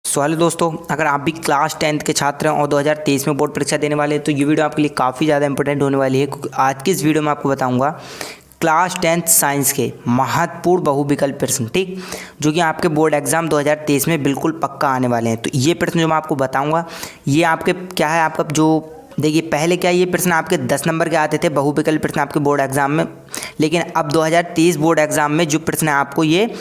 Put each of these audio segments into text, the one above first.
Hello दोस्तों, अगर आप भी क्लास 10th के छात्र हैं और 2023 में बोर्ड परीक्षा देने वाले हैं तो ये वीडियो आपके लिए काफ़ी ज़्यादा इंपॉर्टेंट होने वाली है, क्योंकि आज की इस वीडियो में आपको बताऊंगा क्लास 10th साइंस के महत्वपूर्ण बहुविकल्प प्रश्न, ठीक, जो कि आपके बोर्ड एग्जाम 2023 में बिल्कुल पक्का आने वाले हैं। तो ये प्रश्न जो मैं आपको बताऊँगा ये आपके क्या है, आपका जो देखिए पहले क्या ये प्रश्न आपके 10 नंबर के आते थे बहुविकल्प प्रश्न आपके बोर्ड एग्जाम में, लेकिन अब 2023 बोर्ड एग्जाम में जो प्रश्न है आपको ये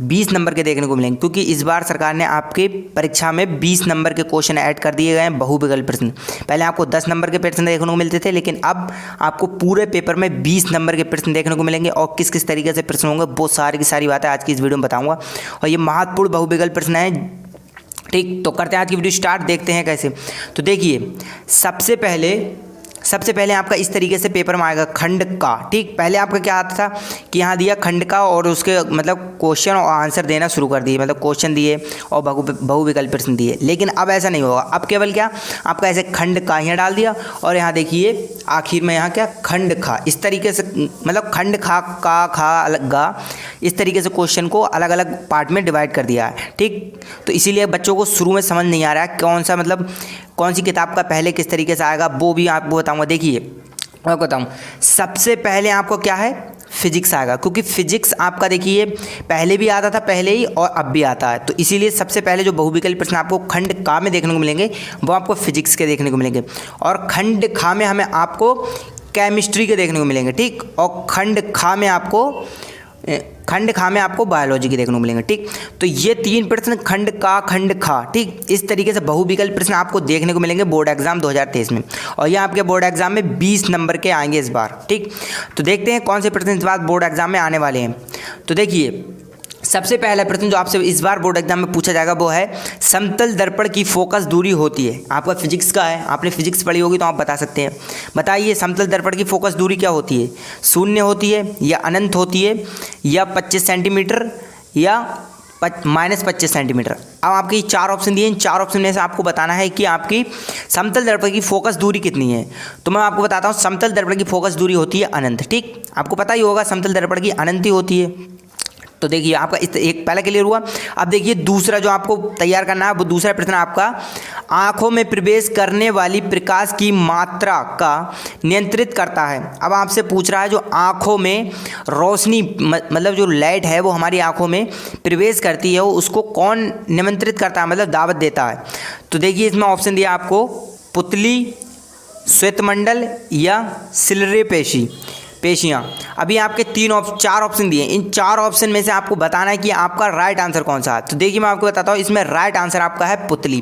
20 नंबर के देखने को मिलेंगे, क्योंकि इस बार सरकार ने आपके परीक्षा में 20 नंबर के क्वेश्चन ऐड कर दिए गए हैं बहुविकल्प प्रश्न। पहले आपको 10 नंबर के प्रश्न देखने को मिलते थे, लेकिन अब आपको पूरे पेपर में 20 नंबर के प्रश्न देखने को मिलेंगे। और किस किस तरीके से प्रश्न होंगे वो सारी की सारी बातें आज की इस वीडियो में बताऊंगा, और ये महत्वपूर्ण बहुविकल्प प्रश्न है, ठीक। तो करते हैं आज की वीडियो स्टार्ट, देखते हैं कैसे। तो देखिए सबसे पहले आपका इस तरीके से पेपर में आएगा खंड का, ठीक। पहले आपका क्या आता था कि यहाँ दिया खंड का और उसके मतलब क्वेश्चन और आंसर देना शुरू कर दिए, मतलब क्वेश्चन दिए और बहुविकल्प प्रश्न दिए। लेकिन अब ऐसा नहीं होगा, अब केवल क्या आपका ऐसे खंड का यहाँ डाल दिया और यहाँ देखिए आखिर में यहाँ क्या खंड खा, इस तरीके से मतलब खंड खा का खा अलग गा, इस तरीके से क्वेश्चन को अलग अलग पार्ट में डिवाइड कर दिया है, ठीक। तो इसीलिए बच्चों को शुरू में समझ नहीं आ रहा है कौन सा मतलब कौन सी किताब का पहले किस तरीके से आएगा, वो भी आपको बताऊंगा। देखिए मैं आपको बताऊँ, सबसे पहले आपको क्या है फिजिक्स आएगा, क्योंकि फिजिक्स आपका देखिए पहले भी आता था पहले ही और अब भी आता है। तो इसीलिए सबसे पहले जो बहुविकल्प प्रश्न आपको खंड का में देखने को मिलेंगे वो आपको फिजिक्स के देखने को मिलेंगे, और खंड खा में हमें आपको केमिस्ट्री के देखने को मिलेंगे, ठीक। और खंड खा में आपको बायोलॉजी के देखने को मिलेंगे, ठीक। तो ये तीन प्रश्न खंड का खंड खा, ठीक, इस तरीके से बहुविकल्प प्रश्न आपको देखने को मिलेंगे बोर्ड एग्जाम 2023 में, और ये आपके बोर्ड एग्जाम में 20 नंबर के आएंगे इस बार, ठीक। तो देखते हैं कौन से प्रश्न इस बार बोर्ड एग्जाम में आने वाले हैं। तो देखिए सबसे पहला प्रश्न जो आपसे इस बार बोर्ड एग्जाम में पूछा जाएगा वो है समतल दर्पण की फोकस दूरी होती है। आपका फिजिक्स का है, आपने फिजिक्स पढ़ी होगी तो आप बता सकते हैं। बताइए समतल दर्पण की फोकस दूरी क्या होती है, शून्य होती है या अनंत होती है या 25 सेंटीमीटर या -25 सेंटीमीटर। अब आपके 4 ऑप्शन दिए, इन 4 ऑप्शन में से आपको बताना है कि आपकी समतल दर्पण की फोकस दूरी कितनी है। तो मैं आपको बताता हूँ, समतल दर्पण की फोकस दूरी होती है अनंत, ठीक। आपको पता ही होगा समतल दर्पण की अनंत ही होती है। तो देखिए आपका एक पहला क्लियर हुआ। अब देखिए दूसरा जो आपको तैयार करना है वो दूसरा प्रश्न आपका आंखों में प्रवेश करने वाली प्रकाश की मात्रा का नियंत्रित करता है। अब आपसे पूछ रहा है जो आंखों में रोशनी मतलब जो लाइट है वो हमारी आंखों में प्रवेश करती है वो उसको कौन नियंत्रित करता है, मतलब दावत देता है। तो देखिए इसमें ऑप्शन दिया आपको पुतली, श्वेतमंडल या सिलरे पेशियाँ। अभी आपके 4 ऑप्शन दिए, इन 4 ऑप्शन में से आपको बताना है कि आपका राइट आंसर कौन सा है। तो देखिए मैं आपको बताता हूँ, इसमें राइट आंसर आपका है पुतली,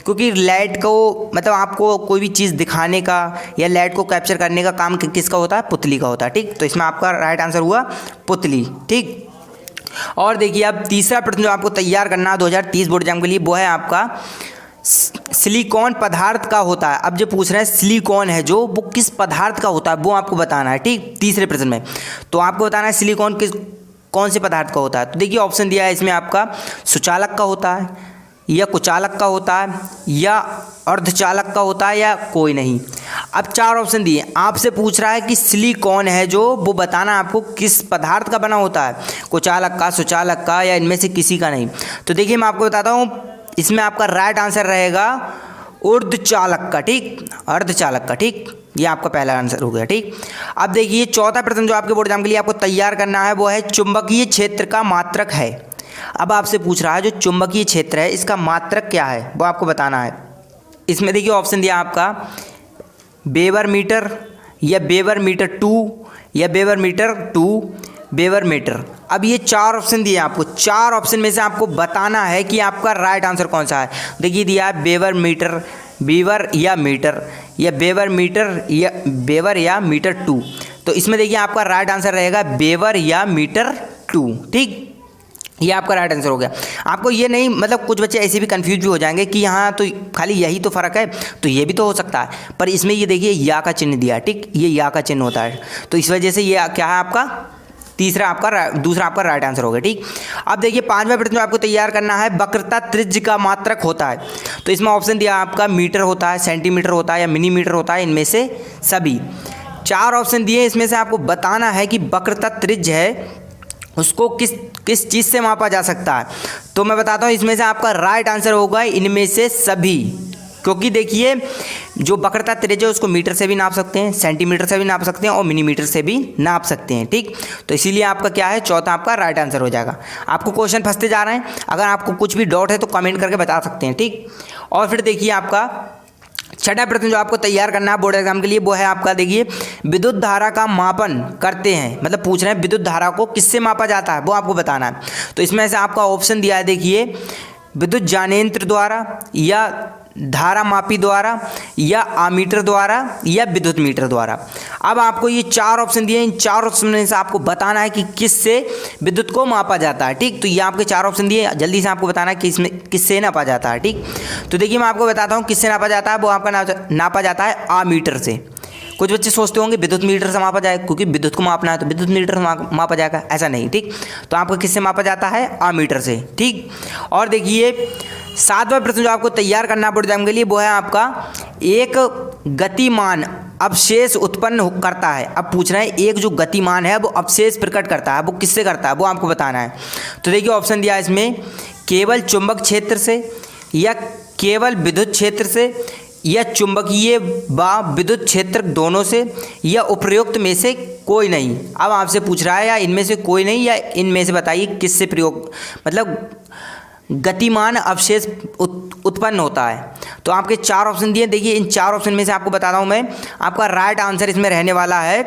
क्योंकि लाइट को मतलब आपको कोई भी चीज़ दिखाने का या लाइट को कैप्चर करने का काम किसका होता है, पुतली का होता है, ठीक। तो इसमें आपका राइट आंसर हुआ पुतली, ठीक। और देखिए अब तीसरा प्रश्न जो आपको तैयार करना है 2030 बोर्ड एग्जाम के लिए वो है आपका सिलिकॉन पदार्थ का होता है। अब जो पूछ रहे हैं सिलिकॉन है जो वो किस पदार्थ का होता है वो आपको बताना है, ठीक, तीसरे प्रश्न में। तो आपको बताना है सिलिकॉन कौन से पदार्थ का होता है। तो देखिए ऑप्शन दिया है इसमें आपका सुचालक का होता है या कुचालक का होता है या अर्धचालक का होता है या कोई नहीं। अब 4 ऑप्शन दिए, आपसे पूछ रहा है कि सिलिकॉन है जो वो बताना आपको किस पदार्थ का बना होता है, कुचालक का, सुचालक का या इनमें से किसी का नहीं। तो देखिए मैं आपको बताता हूँ, इसमें आपका राइट आंसर रहेगा ऊर्ध्वचालक का, ठीक, अर्धचालक का, ठीक। ये आपका पहला आंसर हो गया, ठीक। अब देखिए चौथा प्रश्न जो आपके बोर्ड एग्जाम के लिए आपको तैयार करना है वो है चुंबकीय क्षेत्र का मात्रक है। अब आपसे पूछ रहा है जो चुंबकीय क्षेत्र है इसका मात्रक क्या है वो आपको बताना है। इसमें देखिए ऑप्शन दिया आपका वेबर मीटर या वेबर मीटर 2 या वेबर मीटर 2 वेबर मीटर। अब ये 4 ऑप्शन दिए आपको, 4 ऑप्शन में से आपको बताना है कि आपका राइट आंसर कौन सा है। देखिए दिया है वेबर मीटर, वेबर या मीटर या वेबर मीटर या वेबर या मीटर 2। तो इसमें देखिए आपका राइट आंसर रहेगा वेबर या मीटर 2, ठीक। ये आपका राइट आंसर हो गया। आपको ये नहीं मतलब कुछ बच्चे ऐसे भी कंफ्यूज भी हो जाएंगे कि यहाँ तो खाली यही तो फ़र्क है, तो ये भी तो हो सकता है, पर इसमें ये देखिए या का चिन्ह दिया है, ठीक, ये या का चिन्ह होता है। तो इस वजह से ये क्या है आपका दूसरा आपका राइट आंसर होगा, ठीक। अब देखिए 5वां प्रश्न जो आपको तैयार करना है वक्रता त्रिज्य का मात्रक होता है। तो इसमें ऑप्शन दिया आपका मीटर होता है, सेंटीमीटर होता है या मिलीमीटर होता है, इनमें से सभी। 4 ऑप्शन दिए, इसमें से आपको बताना है कि वक्रता त्रिज्य है उसको किस चीज़ से मापा जा सकता है? तो मैं बताता हूँ, इसमें से आपका राइट आंसर होगा इनमें से सभी। क्योंकि देखिए जो वक्रता त्रिज्या उसको मीटर से भी नाप सकते हैं, सेंटीमीटर से भी नाप सकते हैं और मिलीमीटर से भी नाप सकते हैं, ठीक। तो इसीलिए आपका क्या है, चौथा आपका राइट आंसर हो जाएगा। आपको क्वेश्चन फंसते जा रहे हैं, अगर आपको कुछ भी डाउट है तो कमेंट करके बता सकते हैं, ठीक। और फिर देखिए आपका छठा प्रश्न जो आपको तैयार करना है बोर्ड एग्जाम के लिए, वो है आपका देखिए विद्युत धारा का मापन करते हैं, मतलब पूछ रहे हैं विद्युत धारा को किससे मापा जाता है, वो आपको बताना है। तो इसमें से आपका ऑप्शन दिया है देखिए, विद्युत जानयंत्र द्वारा या धारा मापी द्वारा या आमीटर द्वारा या विद्युत मीटर द्वारा। अब आपको ये चार ऑप्शन दिए, इन चार ऑप्शन में से आपको बताना है कि किससे विद्युत को मापा जाता है, ठीक। तो ये आपके चार ऑप्शन दिए, जल्दी से आपको बताना है कि इसमें किससे नापा जाता है, ठीक। तो देखिए मैं आपको बताता हूँ किससे नापा जाता है, वो आपका नापा जाता है आमीटर से। कुछ बच्चे सोचते होंगे विद्युत मीटर से मापा जाए, क्योंकि विद्युत को मापना है तो विद्युत मीटर से मापा जाएगा, ऐसा नहीं, ठीक। तो आपको किससे मापा जाता है, आमीटर से, ठीक। और देखिए सातवां प्रश्न जो आपको तैयार करना बोर्ड एग्जाम के लिए, वो है आपका एक गतिमान अवशेष उत्पन्न करता है। अब पूछ रहे हैं एक जो गतिमान है वो अवशेष प्रकट करता है, वो किससे करता है, वो आपको बताना है। तो देखिए ऑप्शन दिया है इसमें, केवल चुंबक क्षेत्र से या केवल विद्युत क्षेत्र से या चुंबकीय व विद्युत क्षेत्र दोनों से या उपयुक्त में से कोई नहीं। अब आपसे पूछ रहा है या इनमें से कोई नहीं या इनमें से बताइए किससे प्रयोग, मतलब गतिमान अवशेष उत्पन्न होता है। तो आपके चार ऑप्शन दिए, देखिए इन चार ऑप्शन में से आपको बता रहा हूँ मैं, आपका राइट आंसर इसमें रहने वाला है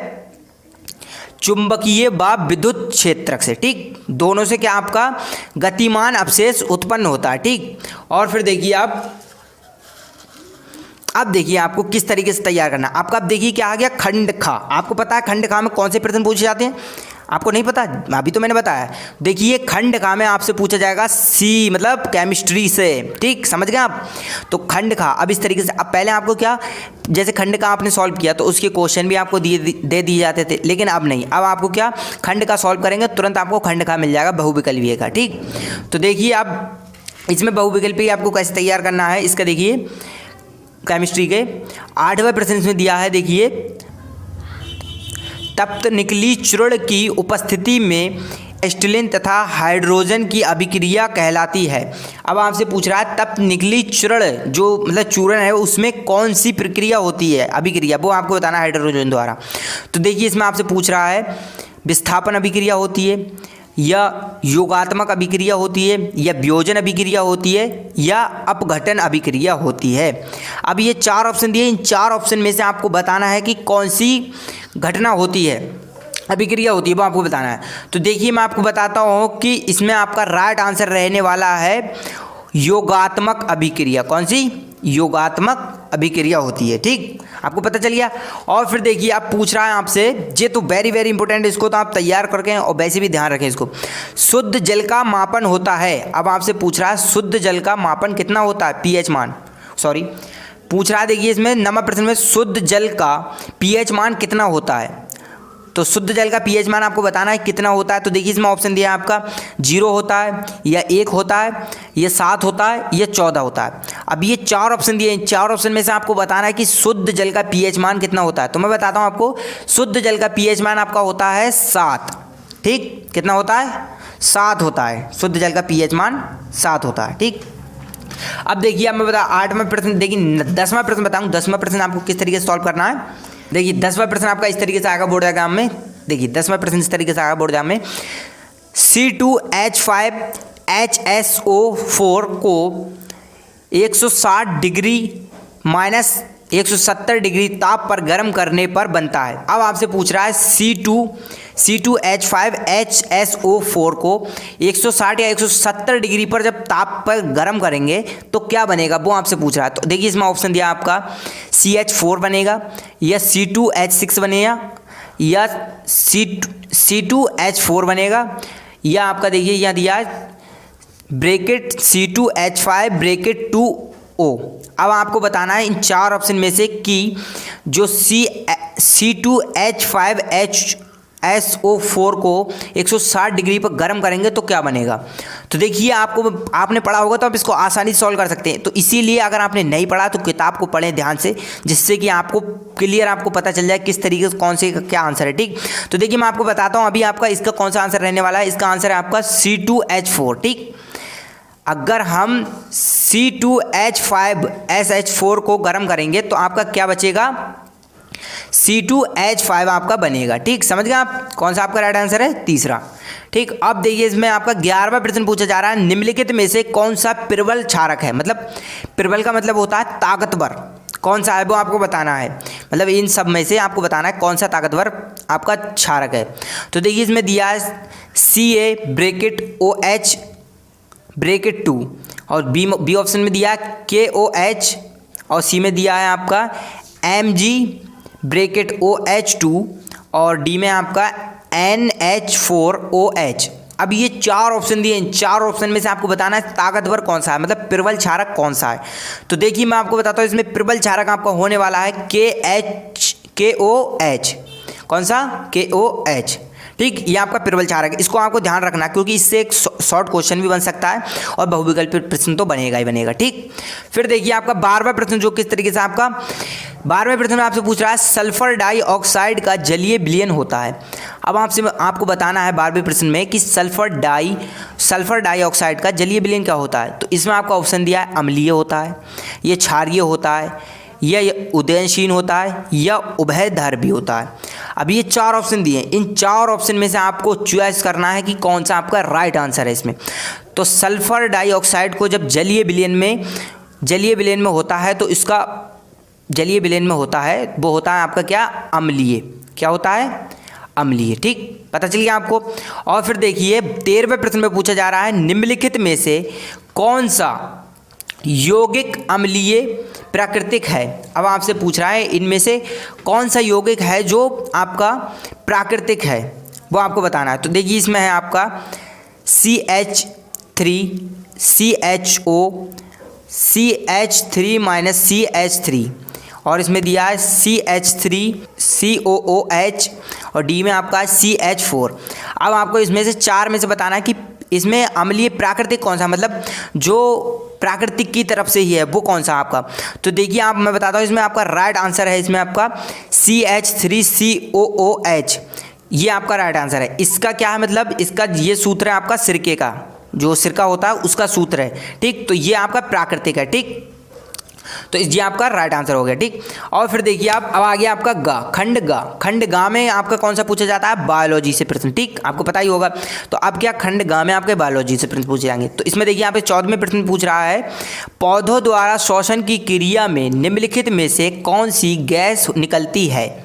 चुंबकीय व विद्युत क्षेत्र से, ठीक। दोनों से क्या आपका गतिमान अवशेष उत्पन्न होता है, ठीक। और फिर देखिए अब देखिए आपको किस तरीके से तैयार करना। आपका अब देखिए क्या आ गया, खंड खा। आपको पता है खंड खा में कौन से प्रश्न पूछे जाते हैं, आपको नहीं पता, अभी तो मैंने बताया। देखिए खंड खा में आपसे पूछा जाएगा सी, मतलब केमिस्ट्री से, ठीक, समझ गए आप। तो खंड खा अब इस तरीके से, अब पहले आपको क्या, जैसे खंड का आपने सॉल्व किया तो उसके क्वेश्चन भी आपको दे दिए जाते थे, लेकिन अब नहीं, अब आपको क्या खंड का सॉल्व करेंगे तुरंत आपको खंड खा मिल जाएगा बहुविकल्पीय का, ठीक। तो देखिए अब इसमें बहुविकल्पीय आपको कैसे तैयार करना है, इसका देखिए केमिस्ट्री के 8वें प्रश्न इसमें दिया है, देखिए तप्त निकली चूर्ण की उपस्थिति में एसिटिलीन तथा हाइड्रोजन की अभिक्रिया कहलाती है। अब आपसे पूछ रहा है तप्त निकली चूर्ण, जो मतलब चूर्ण है उसमें कौन सी प्रक्रिया होती है, अभिक्रिया, वो आपको बताना है हाइड्रोजन द्वारा। तो देखिए इसमें आपसे पूछ रहा है विस्थापन अभिक्रिया होती है या योगात्मक अभिक्रिया होती है या वियोजन अभिक्रिया होती है या अपघटन अभिक्रिया होती है। अब ये चार ऑप्शन दिए, इन चार ऑप्शन में से आपको बताना है कि कौन सी घटना होती है, अभिक्रिया होती है, वो आपको बताना है। तो देखिए मैं आपको बताता हूँ कि इसमें आपका राइट आंसर रहने वाला है योगात्मक अभिक्रिया। कौन सी, योगात्मक अभिक्रिया होती है, ठीक, आपको पता चल गया। और फिर देखिए आप पूछ रहा है आपसे, ये तो वेरी वेरी इंपॉर्टेंट, इसको तो आप तैयार करके और वैसे भी ध्यान रखें इसको, शुद्ध जल का मापन होता है। अब आपसे पूछ रहा है शुद्ध जल का मापन कितना होता है, पीएच मान, सॉरी पूछ रहा है, देखिए इसमें 9वें प्रश्न में शुद्ध जल का पीएच मान कितना होता है। तो शुद्ध जल का पीएच मान आपको बताना है कितना होता है। तो देखिए इसमें ऑप्शन दिया है आपका 0 होता है या 1 होता है या 7 होता है या 14 होता है। अब ये चार ऑप्शन दिए, इन चार ऑप्शन में से आपको बताना है कि शुद्ध जल का पीएच मान कितना होता है। तो मैं बताता हूँ आपको, शुद्ध जल का पीएच मान आपका होता है 7, ठीक, कितना होता है, 7 होता है, शुद्ध जल का पीएच मान 7 होता है, ठीक। अब देखिए अब मैं बता 8वां प्रश्न, देखिए 10वां प्रश्न बताऊँ, 10वां प्रश्न आपको किस तरीके से सॉल्व करना है। देखिए 10वां प्रश्न आपका इस तरीके से आएगा बोर्ड एग्जाम में, देखिए 10वां प्रश्न इस तरीके से आएगा बोर्ड एग्जाम में, C2H5HSO4 को 160 डिग्री माइनस 170 डिग्री ताप पर गर्म करने पर बनता है। अब आपसे पूछ रहा है C2H5HSO4 को 160 या 170 डिग्री पर जब ताप पर गर्म करेंगे तो क्या बनेगा, वो आपसे पूछ रहा है। तो देखिए इसमें ऑप्शन दिया आपका CH4 बनेगा या C2H6 बनेगा या C2H4 बनेगा या आपका देखिए यहाँ दिया है ब्रैकेट C2H5 ब्रैकेट 2O। अब आपको बताना है इन चार ऑप्शन में से कि जो C2H5H SO4 को 160 डिग्री पर गर्म करेंगे तो क्या बनेगा। तो देखिए आपने पढ़ा होगा तो आप इसको आसानी से सॉल्व कर सकते हैं। तो इसीलिए अगर आपने नहीं पढ़ा तो किताब को पढ़ें ध्यान से, जिससे कि आपको क्लियर आपको पता चल जाए किस तरीके से कौन से क्या आंसर है। ठीक, तो देखिए मैं आपको बताता हूँ अभी आपका इसका कौन सा आंसर रहने वाला है। इसका आंसर है आपका C2H4। ठीक, अगर हम C2H5SH4 को गर्म करेंगे तो आपका क्या बचेगा, C2H5 आपका बनेगा। ठीक, समझ गए आप कौन सा आपका राइट आंसर है, तीसरा। ठीक, अब देखिए इसमें आपका 11वां प्रश्न पूछा जा रहा है, निम्नलिखित में से कौन सा प्रबल क्षारक है। मतलब प्रबल का मतलब होता है ताकतवर, कौन सा है वो आपको बताना है। मतलब इन सब में से आपको बताना है कौन सा ताकतवर आपका क्षारक है। तो देखिए इसमें दिया है CA(OH)(2) और बी ऑप्शन में दिया है KOH और सी में दिया है आपका Mg(OH2) और डी में आपका NH4OH। अब ये 4 ऑप्शन दिए, इन 4 ऑप्शन में से आपको बताना है ताकतवर कौन सा है, मतलब प्रबल क्षारक कौन सा है। तो देखिए मैं आपको बताता हूँ इसमें प्रबल क्षारक आपका होने वाला है KOH। कौन सा, KOH। ठीक, ये आपका प्रबल क्षारक है, इसको आपको ध्यान रखना क्योंकि इससे एक शॉर्ट क्वेश्चन भी बन सकता है और बहुविकल्पी प्रश्न तो बनेगा ही बनेगा। ठीक, फिर देखिए आपका 12वां प्रश्न जो किस तरीके से आपका 12वें प्रश्न में आपसे पूछ रहा है सल्फर डाइऑक्साइड का जलीय विलयन होता है। अब आपको बताना है 12वें प्रश्न में कि सल्फर डाइऑक्साइड का जलीय विलयन क्या होता है। तो इसमें आपका ऑप्शन दिया है अम्लीय होता है, ये क्षारीय होता है, या उदयनशील होता है, या उभयधार्वी होता है। अब ये 4 ऑप्शन दिए, इन 4 ऑप्शन में से आपको चॉइस करना है कि कौन सा आपका राइट आंसर है इसमें। तो सल्फर डाइऑक्साइड को जब जलीय विलयन में होता है तो इसका जलीय विलयन में होता है वो होता है आपका क्या, अम्लीय। क्या होता है, अम्लीय। ठीक, पता चल गया आपको। और फिर देखिए 13वें प्रश्न में पूछा जा रहा है निम्नलिखित में से कौन सा यौगिक अम्लीय प्राकृतिक है। अब आपसे पूछ रहा है इनमें से कौन सा यौगिक है जो आपका प्राकृतिक है, वो आपको बताना है। तो देखिए इसमें है आपका CH3, CHO, CH3-CH3 और इसमें दिया है CH3, COOH और डी में आपका CH4। अब आपको इसमें से 4 में से बताना है कि इसमें अम्लीय प्राकृतिक कौन सा, मतलब जो प्राकृतिक की तरफ से ही है वो कौन सा आपका। तो देखिए मैं बताता हूँ इसमें आपका राइट आंसर है इसमें आपका CH3COOH, ये आपका राइट आंसर है। इसका क्या है, मतलब इसका ये सूत्र है आपका सिरके का, जो सिरका होता है उसका सूत्र है। ठीक, तो ये आपका प्राकृतिक है। ठीक, तो ये आपका राइट आंसर हो गया। ठीक, और फिर देखिए अब आ गया आपका खंड गा में आपका कौन सा पूछा जाता है, बायोलॉजी से प्रश्न। ठीक, आपको पता ही होगा। तो अब क्या खंड गा में आपके बायोलॉजी से प्रश्न पूछे जाएंगे। तो इसमें देखिए यहाँ पे 14वें प्रश्न पूछ रहा है पौधों द्वारा श्वसन की क्रिया में निम्नलिखित में से कौन सी गैस निकलती है।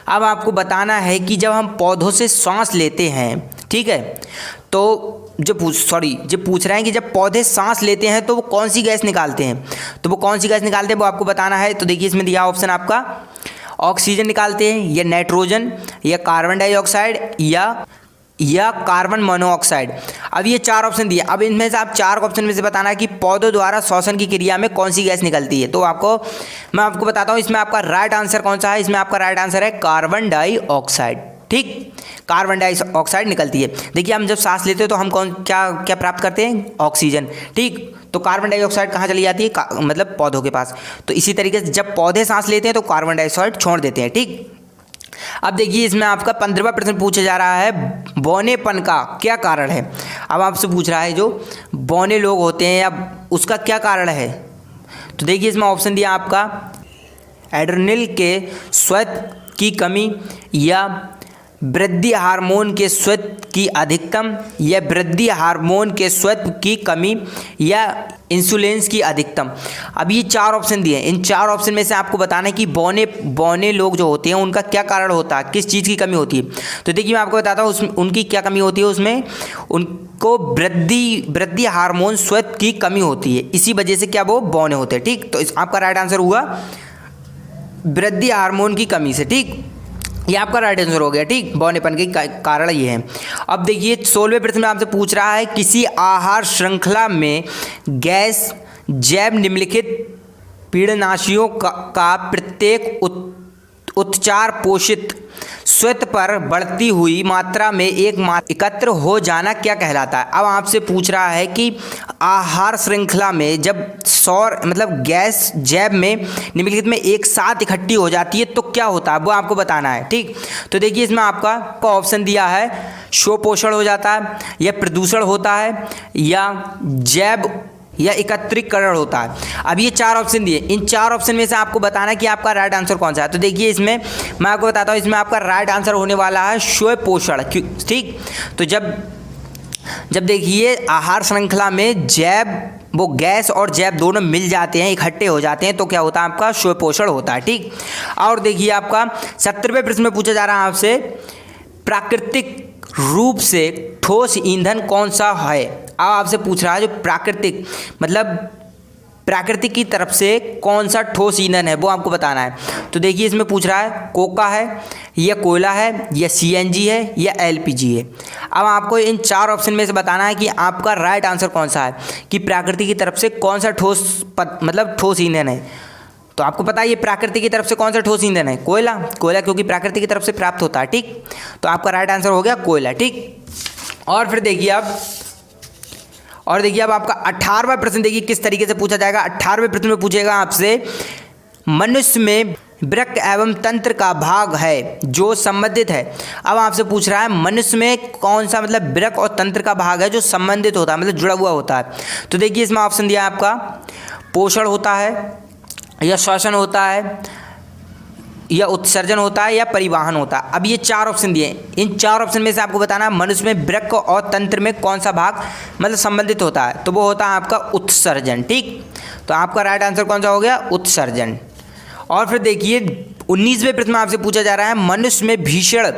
अब आपको बताना है कि जब हम पौधों से सांस लेते हैं, ठीक है, तो जो पूछ रहे हैं कि जब पौधे सांस लेते हैं तो वो कौन सी गैस निकालते हैं। तो वो कौन सी गैस निकालते हैं वो आपको बताना है। तो देखिए इसमें दिया ऑप्शन आपका ऑक्सीजन निकालते हैं, या नाइट्रोजन, या कार्बन डाइऑक्साइड, या कार्बन मोनोऑक्साइड। अब ये 4 ऑप्शन दिए। अब इनमें से आप 4 ऑप्शन में से बताना है कि पौधों द्वारा श्वसन की क्रिया में कौन सी गैस निकलती है। तो मैं आपको बताता हूँ इसमें आपका राइट आंसर कौन सा है। इसमें आपका राइट आंसर है कार्बन डाइऑक्साइड। ठीक, कार्बन डाइऑक्साइड निकलती है। देखिए हम जब सांस लेते हैं तो हम क्या प्राप्त करते हैं, ऑक्सीजन। ठीक, तो कार्बन डाइऑक्साइड कहाँ चली जाती है, मतलब पौधों के पास। तो इसी तरीके से जब पौधे सांस लेते हैं तो कार्बन डाइऑक्साइड छोड़ देते हैं। ठीक, अब देखिए इसमें आपका 15वां प्रश्न पूछा जा रहा है बौनेपन का क्या कारण है। अब आपसे पूछ रहा है जो बौने लोग होते हैं या उसका क्या कारण है। तो देखिए इसमें ऑप्शन दिया आपका एड्रेनल के स्राव की कमी, या वृद्धि हार्मोन के स्राव की अधिकतम, या वृद्धि हार्मोन के स्राव की कमी, या इंसुलिन की अधिकतम। अब ये 4 ऑप्शन दिए हैं। इन 4 ऑप्शन में से आपको बताना है कि बौने लोग जो होते हैं उनका क्या कारण होता है, किस चीज़ की कमी होती है। तो देखिए मैं आपको बताता हूँ उनकी क्या कमी होती है। उसमें उनको वृद्धि हार्मोन स्राव की कमी होती है, इसी वजह से क्या वो बौने होते हैं। ठीक, तो आपका राइट आंसर हुआ वृद्धि हार्मोन की कमी से। ठीक, ये आपका राइट आंसर हो गया। ठीक, बौनेपन के कारण ये है। अब देखिए 16वें प्रश्न में आपसे पूछ रहा है किसी आहार श्रृंखला में गैस जैव निम्नलिखित पीड़नाशियों का प्रत्येक उच्चार पोषित श्वेत पर बढ़ती हुई मात्रा में एकत्र हो जाना क्या कहलाता है। अब आपसे पूछ रहा है कि आहार श्रृंखला में जब सौर मतलब गैस जैव में निम्नलिखित में एक साथ इकट्ठी हो जाती है तो क्या होता है, वो आपको बताना है। ठीक, तो देखिए इसमें आपका ऑप्शन दिया है स्वपोषण हो जाता है, या प्रदूषण होता है, या जैव या एकत्रीकरण होता है। अब ये 4 ऑप्शन दिए, इन 4 ऑप्शन में से आपको बताना है कि आपका राइट आंसर कौन सा है। तो देखिए इसमें मैं आपको बताता हूँ, इसमें आपका राइट आंसर होने वाला है स्वपोषण। ठीक, तो जब देखिए आहार श्रृंखला में जैव वो गैस और जैव दोनों मिल जाते हैं, इकट्ठे हो जाते हैं, तो क्या होता है आपका स्वपोषण होता है। ठीक, और देखिए आपका 70वें प्रश्न में पूछा जा रहा है आपसे, प्राकृतिक रूप से ठोस ईंधन कौन सा है। अब आपसे पूछ रहा है जो प्राकृतिक मतलब प्रकृति की तरफ से कौन सा ठोस ईंधन है वो आपको बताना है। तो देखिए इसमें पूछ रहा है कोका है, या कोयला है, या सीएनजी है, या एलपीजी है। अब आपको इन 4 ऑप्शन में से बताना है कि आपका राइट आंसर कौन सा है, कि प्रकृति की तरफ से कौन सा ठोस ईंधन है। तो आपको पता है ये प्रकृति की तरफ से कौन सा ठोस ईंधन है, कोयला क्योंकि प्रकृति की तरफ से प्राप्त होता है। ठीक, तो आपका राइट आंसर हो गया कोयला। ठीक, और फिर देखिए अब आपका 18वां प्रश्न देखिए किस तरीके से पूछा जाएगा। 18वें प्रश्न में पूछेगा आपसे, मनुष्य में वृक्क एवं तंत्र का भाग है जो संबंधित है। अब आपसे पूछ रहा है मनुष्य में कौन सा मतलब वृक्क और तंत्र का भाग है जो संबंधित होता है, मतलब जुड़ा हुआ होता है। तो देखिए इसमें ऑप्शन दिया है आपका पोषण होता है, या श्वसन होता है, या उत्सर्जन होता है, या परिवहन होता है। अब ये 4 ऑप्शन दिए, इन 4 ऑप्शन में से आपको बताना है मनुष्य में वृक्क और तंत्र में कौन सा भाग मतलब संबंधित होता है। तो वो होता है आपका उत्सर्जन। ठीक, तो आपका राइट आंसर कौन सा हो गया, उत्सर्जन। और फिर देखिए 19वें प्रश्न में आपसे पूछा जा रहा है, मनुष्य में भीषण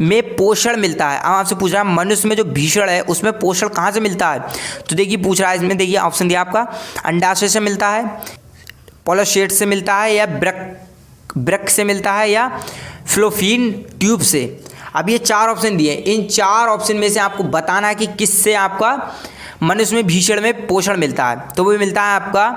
में पोषण मिलता है। अब आपसे पूछ रहा है मनुष्य में जो भीषण है उसमें पोषण कहाँ से मिलता है। तो देखिए पूछ रहा है इसमें, देखिए ऑप्शन दिया आपका अंडाशय से मिलता है, पोलोसेट से मिलता है, या ब्रक से मिलता है, या फ्लोफीन ट्यूब से। अब ये 4 ऑप्शन दिए, इन 4 ऑप्शन में से आपको बताना है कि किससे आपका मनुष्य में भीषण में पोषण मिलता है। तो वो मिलता है आपका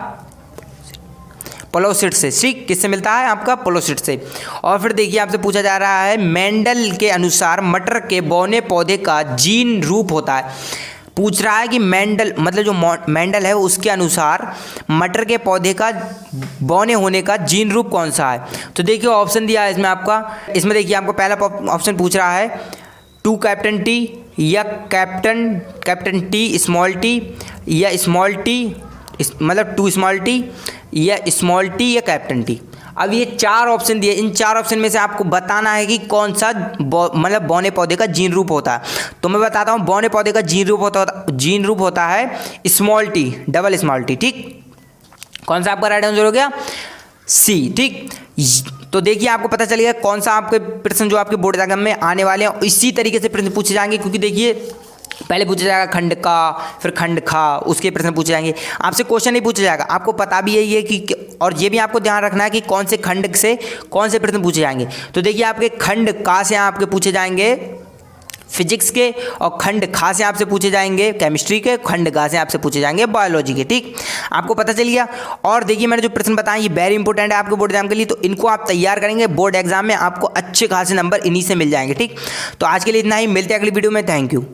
पोलोसेट से। ठीक, किससे मिलता है आपका पोलोसेट से। और फिर देखिए आपसे पूछा जा रहा है, मेंडल के अनुसार मटर के बौने पौधे का जीन रूप होता है। पूछ रहा है कि मेंडल मतलब जो मेंडल है उसके अनुसार मटर के पौधे का बौने होने का जीन रूप कौन सा है। तो देखिए ऑप्शन दिया है इसमें देखिए आपको पहला ऑप्शन पूछ रहा है 2 कैप्टन टी, या कैप्टन टी स्मॉल टी, या स्मॉल टी मतलब 2 स्मॉल टी, या स्मॉल टी, या कैप्टन टी। अब ये 4 ऑप्शन दिए, इन 4 ऑप्शन में से आपको बताना है कि कौन सा मतलब बौने पौधे का जीन रूप होता है। तो मैं बताता हूँ, बौने पौधे का जीन रूप होता है small T, double small T. ठीक, कौन सा आपका राइट आंसर हो गया, सी। ठीक, तो देखिए आपको पता चलेगा कौन सा आपके प्रश्न जो आपके बोर्ड एग्जाम में आने वाले हैं इसी तरीके से प्रश्न पूछे जाएंगे, क्योंकि देखिए पहले पूछा जाएगा खंड का, फिर खंड खा, उसके प्रश्न पूछे जाएंगे। आपसे क्वेश्चन नहीं पूछा जाएगा, आपको पता भी यही है कि, और ये भी आपको ध्यान रखना है कि कौन से खंड से कौन से प्रश्न पूछे जाएंगे। तो देखिए आपके खंड का से आपके पूछे जाएंगे फिजिक्स के, और खंड खा से आपसे पूछे जाएंगे केमिस्ट्री के, खंड गा से आपसे पूछे जाएंगे बायोलॉजी के। ठीक, आपको पता चल गया। और देखिए मैंने जो प्रश्न बताए ये वेरी इंपॉर्टेंट है आपके बोर्ड एग्जाम के लिए, तो इनको आप तैयार करेंगे, बोर्ड एग्जाम में आपको अच्छे खासे नंबर इन्हीं से मिल जाएंगे। ठीक, तो आज के लिए इतना ही, मिलते हैं अगली वीडियो में। Thank you.